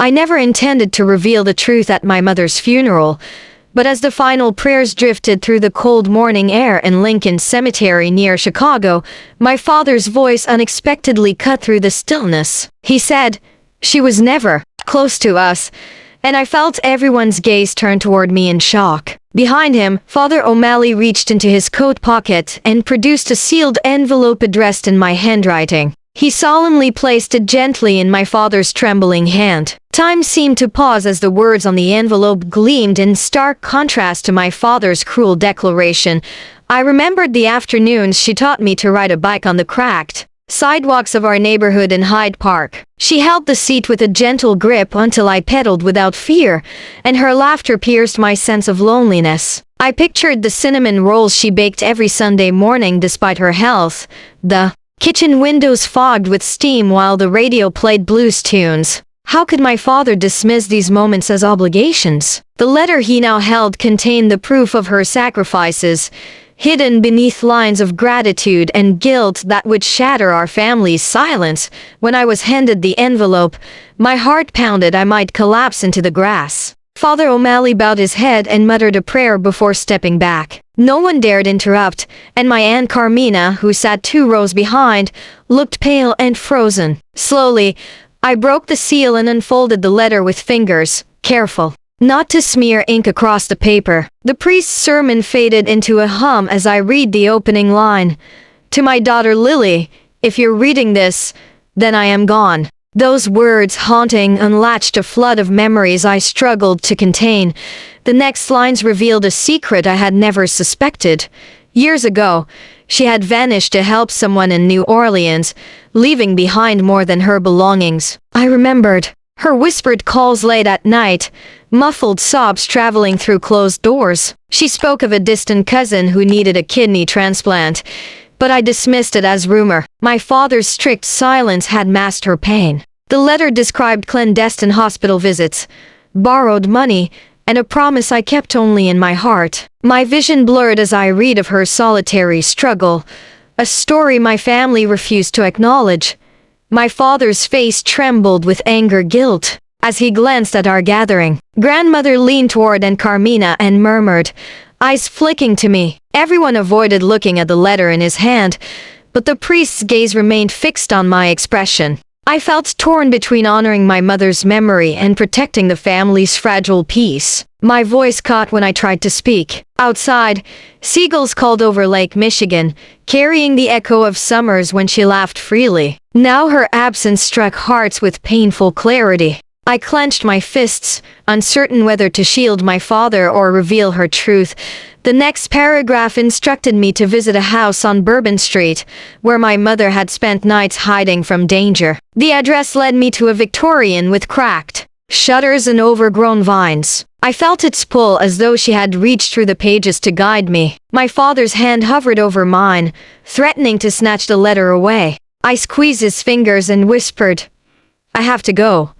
I never intended to reveal the truth at my mother's funeral, but as the final prayers drifted through the cold morning air in Lincoln Cemetery near Chicago, my father's voice unexpectedly cut through the stillness. He said, "She was never close to us," and I felt everyone's gaze turn toward me in shock. Behind him, Father O'Malley reached into his coat pocket and produced a sealed envelope addressed in my handwriting. He solemnly placed it gently in my father's trembling hand. Time seemed to pause as the words on the envelope gleamed in stark contrast to my father's cruel declaration. I remembered the afternoons she taught me to ride a bike on the cracked sidewalks of our neighborhood in Hyde Park. She held the seat with a gentle grip until I pedaled without fear, and her laughter pierced my sense of loneliness. I pictured the cinnamon rolls she baked every Sunday morning despite her health, the kitchen windows fogged with steam while the radio played blues tunes. How could my father dismiss these moments as obligations? The letter he now held contained the proof of her sacrifices, hidden beneath lines of gratitude and guilt that would shatter our family's silence. When I was handed the envelope, my heart pounded I might collapse into the grass. Father O'Malley bowed his head and muttered a prayer before stepping back. No one dared interrupt, and my Aunt Carmina, who sat 2 rows behind, looked pale and frozen. Slowly, I broke the seal and unfolded the letter with fingers, careful not to smear ink across the paper. The priest's sermon faded into a hum as I read the opening line. "To my daughter Lily, if you're reading this, then I am gone." Those words, haunting, unlatched a flood of memories I struggled to contain. The next lines revealed a secret I had never suspected. Years ago, she had vanished to help someone in New Orleans, leaving behind more than her belongings. I remembered her whispered calls late at night, muffled sobs traveling through closed doors. She spoke of a distant cousin who needed a kidney transplant, but I dismissed it as rumor. My father's strict silence had masked her pain. The letter described clandestine hospital visits, borrowed money, and a promise I kept only in my heart. My vision blurred as I read of her solitary struggle, a story my family refused to acknowledge. My father's face trembled with anger guilt as he glanced at our gathering. Grandmother leaned toward Aunt Carmina and murmured, eyes flicking to me. Everyone avoided looking at the letter in his hand, but the priest's gaze remained fixed on my expression. I felt torn between honoring my mother's memory and protecting the family's fragile peace. My voice caught when I tried to speak. Outside, seagulls called over Lake Michigan, carrying the echo of summers when she laughed freely. Now her absence struck hearts with painful clarity. I clenched my fists, uncertain whether to shield my father or reveal her truth. The next paragraph instructed me to visit a house on Bourbon Street, where my mother had spent nights hiding from danger. The address led me to a Victorian with cracked shutters and overgrown vines. I felt its pull as though she had reached through the pages to guide me. My father's hand hovered over mine, threatening to snatch the letter away. I squeezed his fingers and whispered, "I have to go."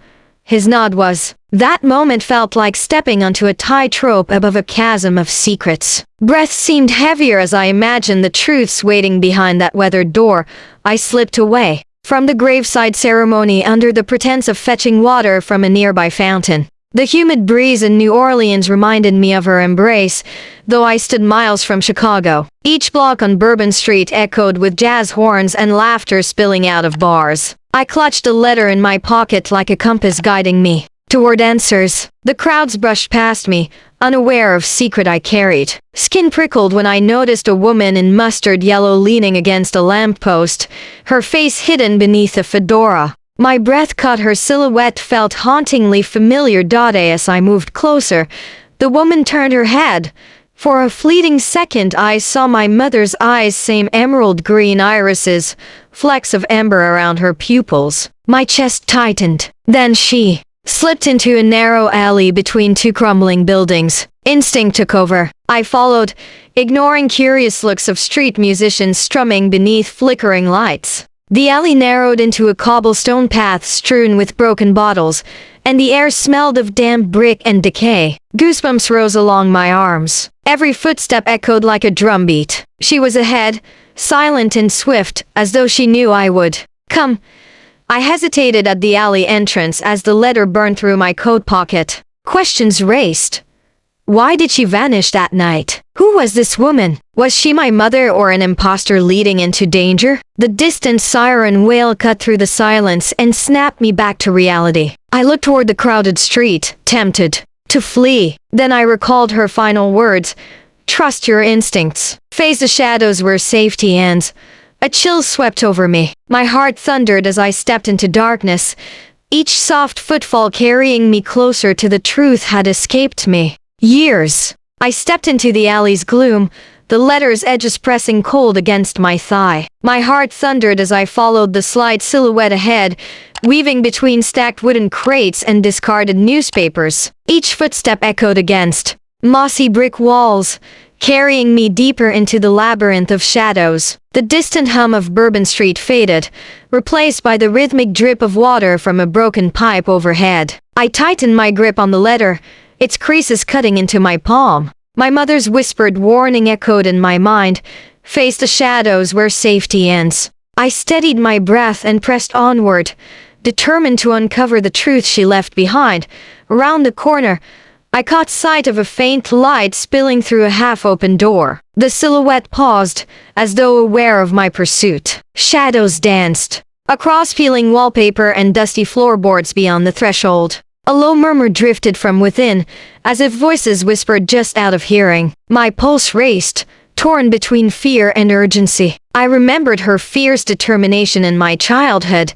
His nod was. That moment felt like stepping onto a tightrope above a chasm of secrets. Breath seemed heavier as I imagined the truths waiting behind that weathered door. I slipped away from the graveside ceremony under the pretense of fetching water from a nearby fountain. The humid breeze in New Orleans reminded me of her embrace, though I stood miles from Chicago. Each block on Bourbon Street echoed with jazz horns and laughter spilling out of bars. I clutched a letter in my pocket like a compass guiding me toward answers. The crowds brushed past me, unaware of secret I carried. Skin prickled when I noticed a woman in mustard yellow leaning against a lamppost, her face hidden beneath a fedora. My breath caught her silhouette, felt hauntingly familiar. As I moved closer, the woman turned her head. For a fleeting second I saw my mother's eyes, same emerald green irises, flecks of amber around her pupils. My chest tightened. Then she slipped into a narrow alley between 2 crumbling buildings. Instinct took over. I followed, ignoring curious looks of street musicians strumming beneath flickering lights. The alley narrowed into a cobblestone path strewn with broken bottles, and the air smelled of damp brick and decay. Goosebumps rose along my arms. Every footstep echoed like a drumbeat. She was ahead, silent and swift, as though she knew I would come. I hesitated at the alley entrance as the letter burned through my coat pocket. Questions raced. Why did she vanish that night? Who was this woman? Was she my mother or an imposter leading into danger? The distant siren wail cut through the silence and snapped me back to reality. I looked toward the crowded street, tempted to flee. Then I recalled her final words. Trust your instincts. Face the shadows where safety ends. A chill swept over me. My heart thundered as I stepped into darkness. Each soft footfall carrying me closer to the truth had escaped me. Years. I stepped into the alley's gloom, the letter's edges pressing cold against my thigh. My heart thundered as I followed the slight silhouette ahead, weaving between stacked wooden crates and discarded newspapers. Each footstep echoed against mossy brick walls, carrying me deeper into the labyrinth of shadows. The distant hum of Bourbon Street faded, replaced by the rhythmic drip of water from a broken pipe overhead. I tightened my grip on the letter, its creases cutting into my palm. My mother's whispered warning echoed in my mind. Face the shadows where safety ends. I steadied my breath and pressed onward, determined to uncover the truth she left behind. Around the corner, I caught sight of a faint light spilling through a half-open door. The silhouette paused, as though aware of my pursuit. Shadows danced across peeling wallpaper and dusty floorboards beyond the threshold. A low murmur drifted from within, as if voices whispered just out of hearing. My pulse raced, torn between fear and urgency. I remembered her fierce determination in my childhood,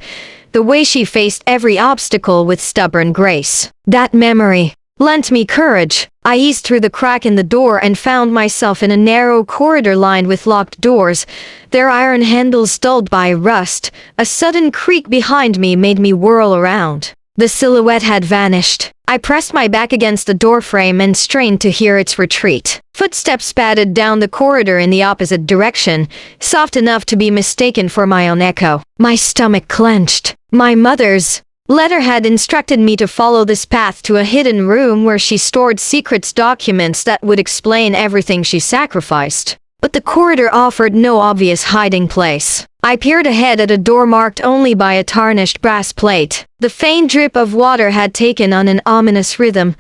the way she faced every obstacle with stubborn grace. That memory lent me courage. I eased through the crack in the door and found myself in a narrow corridor lined with locked doors, their iron handles dulled by rust. A sudden creak behind me made me whirl around. The silhouette had vanished. I pressed my back against the doorframe and strained to hear its retreat. Footsteps padded down the corridor in the opposite direction, soft enough to be mistaken for my own echo. My stomach clenched. My mother's letter had instructed me to follow this path to a hidden room where she stored secret documents that would explain everything she sacrificed. But the corridor offered no obvious hiding place. I peered ahead at a door marked only by a tarnished brass plate. The faint drip of water had taken on an ominous rhythm,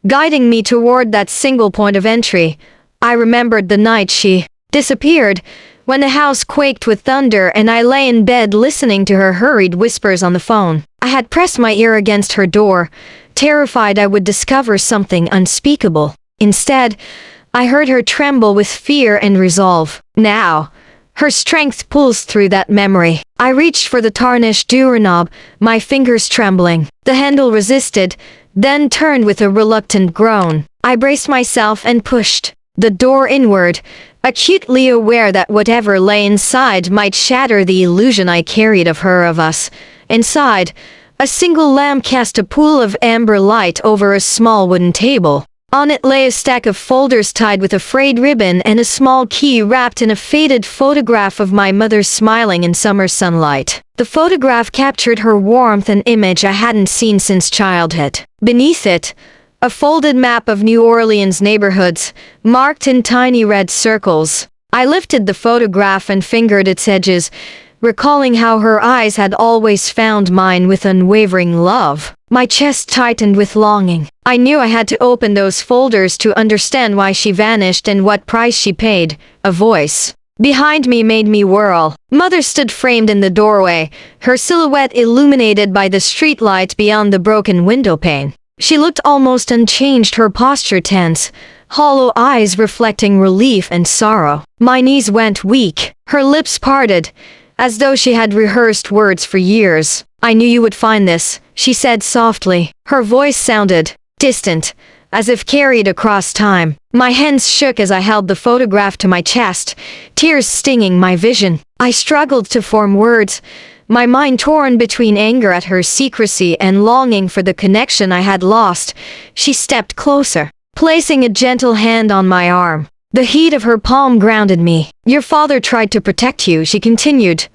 guiding me toward that single point of entry. I remembered the night she disappeared, when the house quaked with thunder and I lay in bed listening to her hurried whispers on the phone. I had pressed my ear against her door, terrified I would discover something unspeakable. Instead, I heard her tremble with fear and resolve. Now, her strength pulsed through that memory. I reached for the tarnished doorknob, my fingers trembling. The handle resisted, then turned with a reluctant groan. I braced myself and pushed the door inward, acutely aware that whatever lay inside might shatter the illusion I carried of her, of us. Inside, a single lamp cast a pool of amber light over a small wooden table. On it lay a stack of folders tied with a frayed ribbon and a small key wrapped in a faded photograph of my mother smiling in summer sunlight. The photograph captured her warmth, an image I hadn't seen since childhood. Beneath it, a folded map of New Orleans neighborhoods, marked in tiny red circles. I lifted the photograph and fingered its edges, recalling how her eyes had always found mine with unwavering love. My chest tightened with longing. I knew I had to open those folders to understand why she vanished and what price she paid. A voice behind me made me whirl. Mother stood framed in the doorway, her silhouette illuminated by the streetlight beyond the broken window pane. She looked almost unchanged, her posture tense, hollow eyes reflecting relief and sorrow. My knees went weak, her lips parted, as though she had rehearsed words for years. I knew you would find this, she said softly. Her voice sounded distant, as if carried across time. My hands shook as I held the photograph to my chest, tears stinging my vision. I struggled to form words, my mind torn between anger at her secrecy and longing for the connection I had lost. She stepped closer, placing a gentle hand on my arm. The heat of her palm grounded me. Your father tried to protect you, she continued.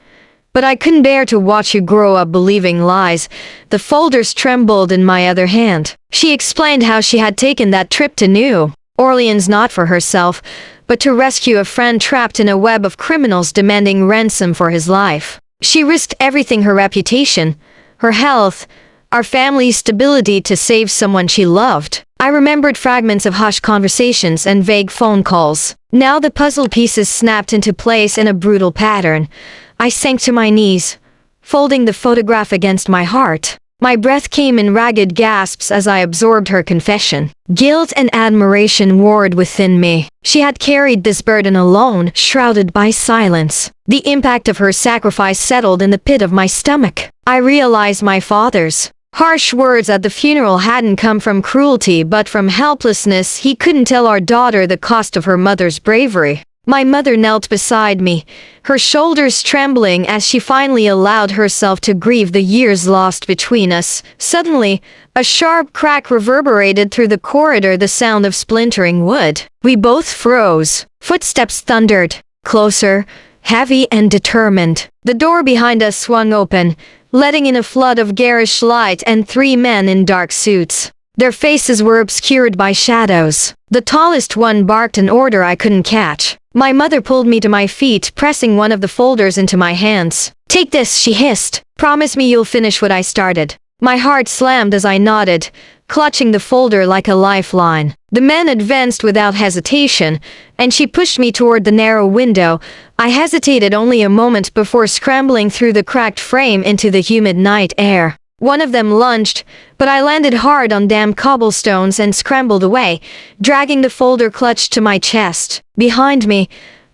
But I couldn't bear to watch you grow up believing lies. The folders trembled in my other hand. She explained how she had taken that trip to New Orleans not for herself, but to rescue a friend trapped in a web of criminals demanding ransom for his life. She risked everything, her reputation, her health, our family's stability to save someone she loved. I remembered fragments of hushed conversations and vague phone calls. Now the puzzle pieces snapped into place in a brutal pattern. I sank to my knees, folding the photograph against my heart. My breath came in ragged gasps as I absorbed her confession. Guilt and admiration warred within me. She had carried this burden alone, shrouded by silence. The impact of her sacrifice settled in the pit of my stomach. I realized my father's harsh words at the funeral hadn't come from cruelty but from helplessness. He couldn't tell our daughter the cost of her mother's bravery. My mother knelt beside me, her shoulders trembling as she finally allowed herself to grieve the years lost between us. Suddenly, a sharp crack reverberated through the corridor, the sound of splintering wood. We both froze. Footsteps thundered, closer, heavy and determined. The door behind us swung open, letting in a flood of garish light and 3 men in dark suits. Their faces were obscured by shadows. The tallest one barked an order I couldn't catch. My mother pulled me to my feet, pressing one of the folders into my hands. "Take this," she hissed. "Promise me you'll finish what I started." My heart slammed as I nodded, clutching the folder like a lifeline. The men advanced without hesitation, and she pushed me toward the narrow window. I hesitated only a moment before scrambling through the cracked frame into the humid night air. One of them lunged, but I landed hard on damp cobblestones and scrambled away, dragging the folder clutched to my chest. Behind me,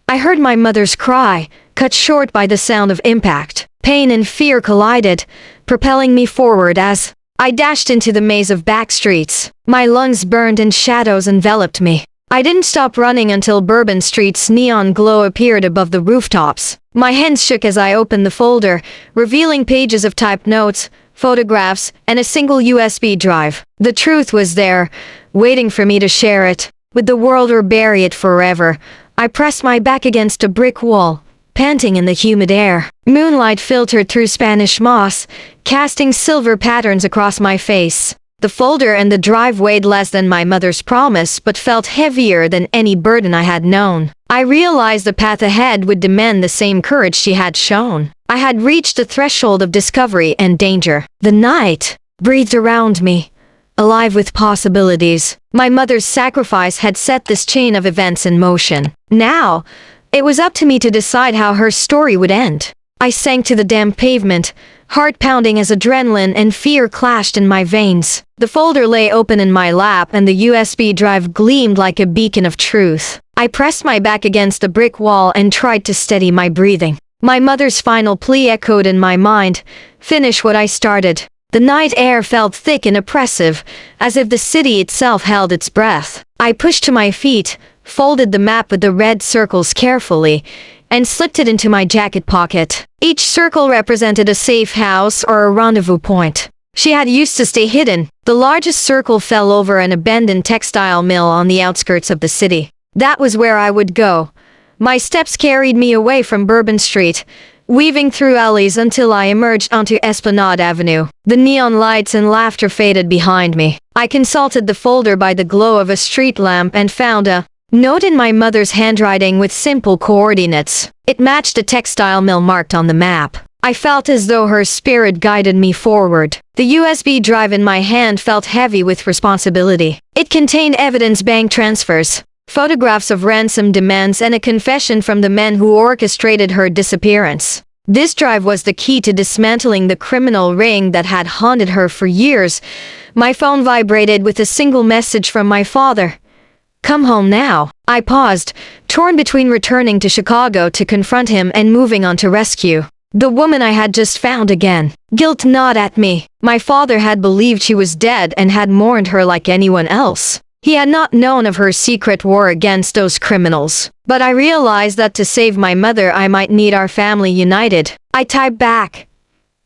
I heard my mother's cry, cut short by the sound of impact. Pain and fear collided, propelling me forward as I dashed into the maze of back streets. My lungs burned and shadows enveloped me. I didn't stop running until Bourbon Street's neon glow appeared above the rooftops. My hands shook as I opened the folder, revealing pages of typed notes, photographs, and a single USB drive. The truth was there, waiting for me to share it with the world or bury it forever. I pressed my back against a brick wall, panting in the humid air. Moonlight filtered through Spanish moss, casting silver patterns across my face. The folder and the drive weighed less than my mother's promise, but felt heavier than any burden I had known. I realized the path ahead would demand the same courage she had shown. I had reached the threshold of discovery and danger. The night breathed around me, alive with possibilities. My mother's sacrifice had set this chain of events in motion. Now, it was up to me to decide how her story would end. I sank to the damp pavement, heart pounding as adrenaline and fear clashed in my veins. The folder lay open in my lap and the USB drive gleamed like a beacon of truth. I pressed my back against the brick wall and tried to steady my breathing. My mother's final plea echoed in my mind, "Finish what I started." The night air felt thick and oppressive, as if the city itself held its breath. I pushed to my feet, folded the map with the red circles carefully, and slipped it into my jacket pocket. Each circle represented a safe house or a rendezvous point. She had used to stay hidden. The largest circle fell over an abandoned textile mill on the outskirts of the city. That was where I would go. My steps carried me away from Bourbon Street, weaving through alleys until I emerged onto Esplanade Avenue. The neon lights and laughter faded behind me. I consulted the folder by the glow of a street lamp and found a note in my mother's handwriting with simple coordinates. It matched the textile mill marked on the map. I felt as though her spirit guided me forward. The USB drive in my hand felt heavy with responsibility. It contained evidence, bank transfers, photographs of ransom demands, and a confession from the men who orchestrated her disappearance. This drive was the key to dismantling the criminal ring that had haunted her for years. My phone vibrated with a single message from my father. "Come home now." I paused, torn between returning to Chicago to confront him and moving on to rescue the woman I had just found again. Guilt gnawed at me. My father had believed she was dead and had mourned her like anyone else. He had not known of her secret war against those criminals. But I realized that to save my mother I might need our family united. I typed back,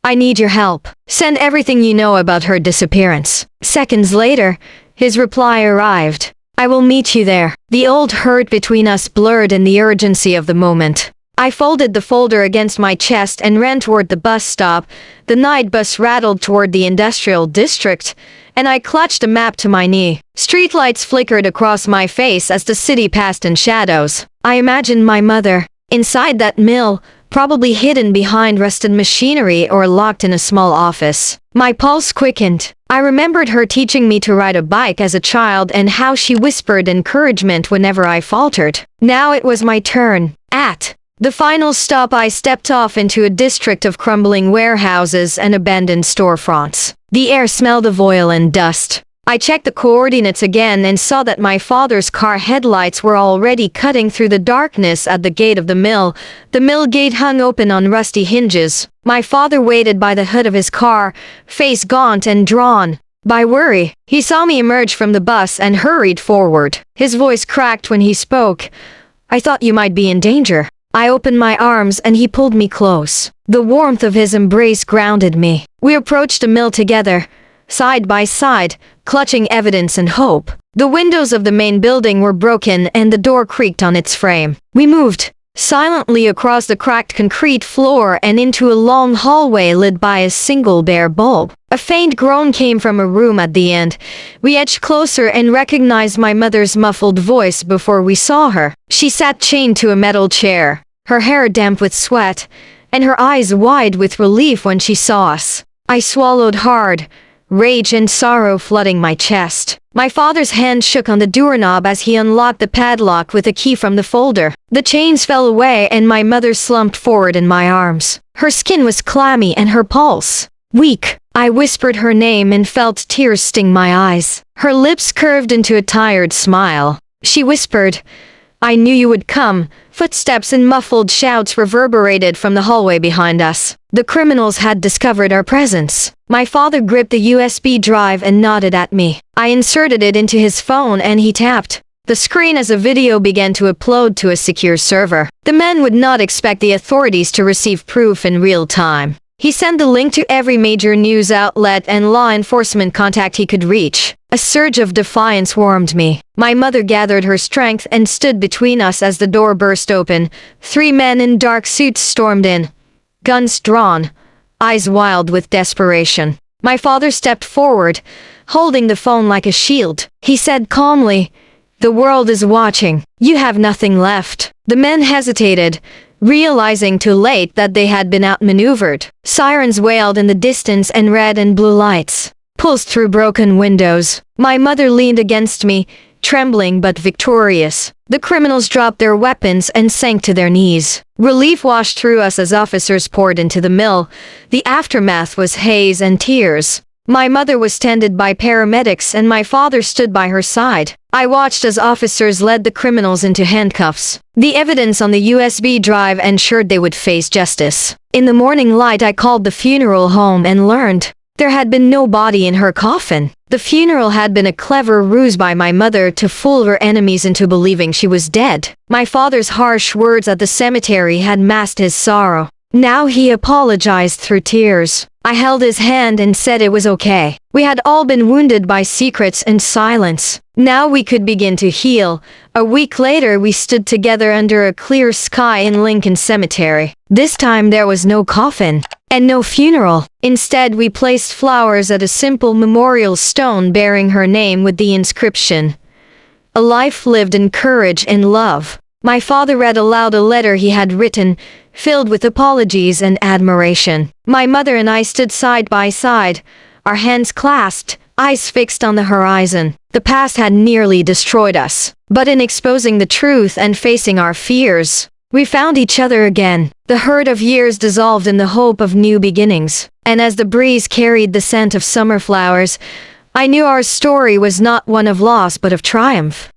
"I need your help. Send everything you know about her disappearance." Seconds later, his reply arrived. "I will meet you there." The old hurt between us blurred in the urgency of the moment. I folded the folder against my chest and ran toward the bus stop. The night bus rattled toward the industrial district, and I clutched a map to my knee. Streetlights flickered across my face as the city passed in shadows. I imagined my mother, inside that mill, probably hidden behind rusted machinery or locked in a small office. My pulse quickened. I remembered her teaching me to ride a bike as a child and how she whispered encouragement whenever I faltered. Now it was my turn. At the final stop, I stepped off into a district of crumbling warehouses and abandoned storefronts. The air smelled of oil and dust. I checked the coordinates again and saw that my father's car headlights were already cutting through the darkness at the gate of the mill. The mill gate hung open on rusty hinges. My father waited by the hood of his car, face gaunt and drawn by worry. He saw me emerge from the bus and hurried forward. His voice cracked when he spoke. "I thought you might be in danger." I opened my arms and he pulled me close. The warmth of his embrace grounded me. We approached the mill together, side by side, clutching evidence and hope. The windows of the main building were broken and the door creaked on its frame. We moved silently across the cracked concrete floor and into a long hallway lit by a single bare bulb. A faint groan came from a room at the end. We edged closer and recognized my mother's muffled voice before we saw her. She sat chained to a metal chair, her hair damp with sweat, and her eyes wide with relief when she saw us. I swallowed hard, rage and sorrow flooding my chest. My father's hand shook on the doorknob as he unlocked the padlock with a key from the folder. The chains fell away and my mother slumped forward in my arms. Her skin was clammy and her pulse weak. I whispered her name and felt tears sting my eyes. Her lips curved into a tired smile. She whispered, "I knew you would come." Footsteps and muffled shouts reverberated from the hallway behind us. The criminals had discovered our presence. My father gripped the USB drive and nodded at me. I inserted it into his phone and he tapped the screen as a video began to upload to a secure server. The man would not expect the authorities to receive proof in real time. He sent the link to every major news outlet and law enforcement contact he could reach. A surge of defiance warmed me. My mother gathered her strength and stood between us as the door burst open. 3 men in dark suits stormed in, guns drawn, eyes wild with desperation. My father stepped forward, holding the phone like a shield. He said calmly, "The world is watching. You have nothing left." The men hesitated, realizing too late that they had been outmaneuvered. Sirens wailed in the distance and red and blue lights pulsed through broken windows. My mother leaned against me, trembling but victorious. The criminals dropped their weapons and sank to their knees. Relief washed through us as officers poured into the mill. The aftermath was haze and tears. My mother was tended by paramedics and my father stood by her side. I watched as officers led the criminals into handcuffs. The evidence on the USB drive ensured they would face justice. In the morning light, I called the funeral home and learned there had been no body in her coffin. The funeral had been a clever ruse by my mother to fool her enemies into believing she was dead. My father's harsh words at the cemetery had masked his sorrow. Now he apologized through tears. I held his hand and said it was okay. We had all been wounded by secrets and silence. Now we could begin to heal. A week later, we stood together under a clear sky in Lincoln Cemetery. This time there was no coffin and no funeral. Instead, we placed flowers at a simple memorial stone bearing her name with the inscription, "A life lived in courage and love." My father read aloud a letter he had written, filled with apologies and admiration. My mother and I stood side by side, our hands clasped, eyes fixed on the horizon. The past had nearly destroyed us, but in exposing the truth and facing our fears, we found each other again. The hurt of years dissolved in the hope of new beginnings, and as the breeze carried the scent of summer flowers, I knew our story was not one of loss but of triumph.